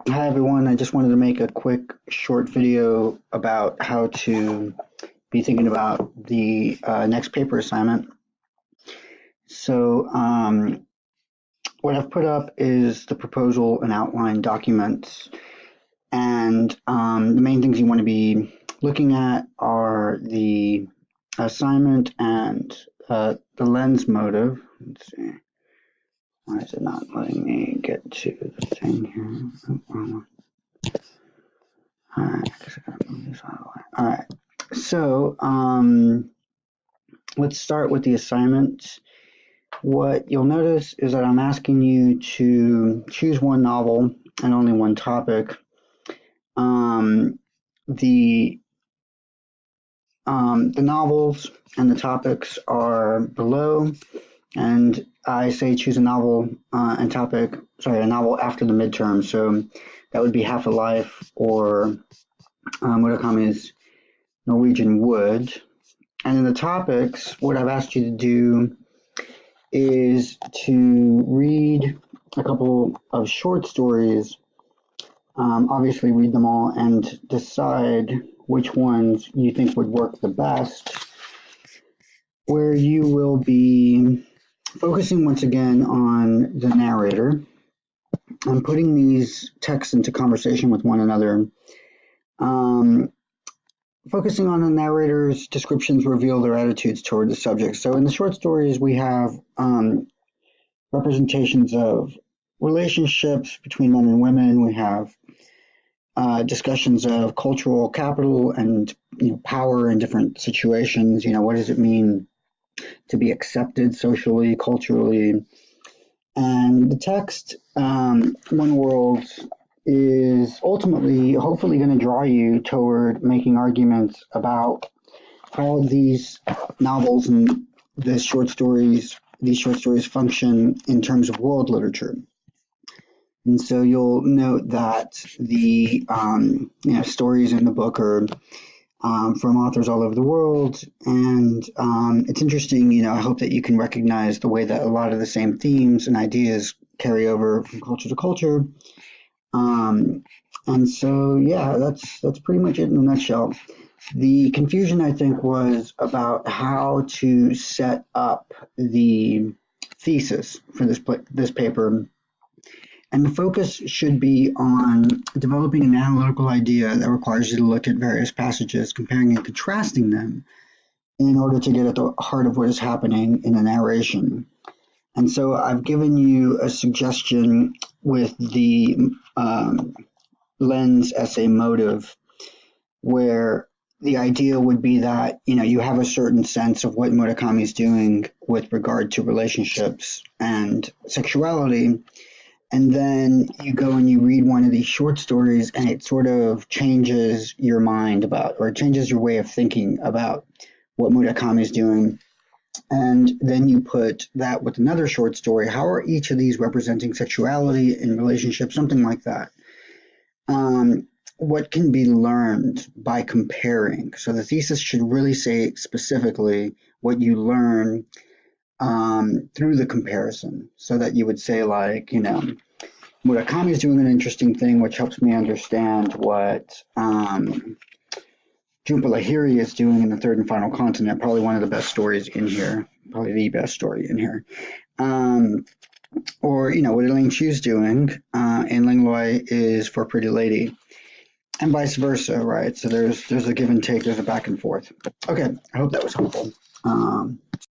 Hi everyone, I just wanted to make a quick short video about how to be thinking about the next paper assignment. So what I've put up is the proposal and outline documents, and the main things you want to be looking at are the assignment and the lens motive. Let's see, why is it not letting me get to the thing here? Oh, wrong one. All right, I guess I gotta move this out of the way. All right. So let's start with the assignment. What you'll notice is that I'm asking you to choose one novel and only one topic. The the novels and the topics are below, and I say choose a novel and topic. Sorry, a novel after the midterm. So that would be Half a Life or Murakami's Norwegian Wood. And in the topics, what I've asked you to do is to read a couple of short stories, obviously read them all and decide which ones you think would work the best, where you will be focusing once again on the narrator and putting these texts into conversation with one another. Focusing on the narrator's descriptions reveal their attitudes toward the subject. So in the short stories, we have representations of relationships between men and women. We have discussions of cultural capital and power in different situations. What does it mean to be accepted socially, culturally? And the text, One World, is ultimately, hopefully, going to draw you toward making arguments about how these novels and these short stories function in terms of world literature. And so you'll note that the stories in the book are from authors all over the world, and it's interesting. I hope that you can recognize the way that a lot of the same themes and ideas carry over from culture to culture. And so, yeah, that's pretty much it in a nutshell. The confusion, I think, was about how to set up the thesis for this paper. And the focus should be on developing an analytical idea that requires you to look at various passages, comparing and contrasting them in order to get at the heart of what is happening in the narration. And so I've given you a suggestion with the lens essay motive, where the idea would be that you have a certain sense of what Murakami is doing with regard to relationships and sexuality, and then you go and you read one of these short stories and it sort of changes your mind about, or changes your way of thinking about what Murakami is doing. And then you put that with another short story. How are each of these representing sexuality in relationships? Something like that. What can be learned by comparing? So the thesis should really say specifically what you learn through the comparison, so that you would say, like, Murakami is doing an interesting thing, which helps me understand what Jhumpa Lahiri is doing in The Third and Final Continent. Probably one of the best stories in here, probably the best story in here. Or, what Elaine Chu's doing in Langlois is for Pretty Lady, and vice versa, right? So there's a give and take, there's a back and forth. Okay, I hope that was helpful.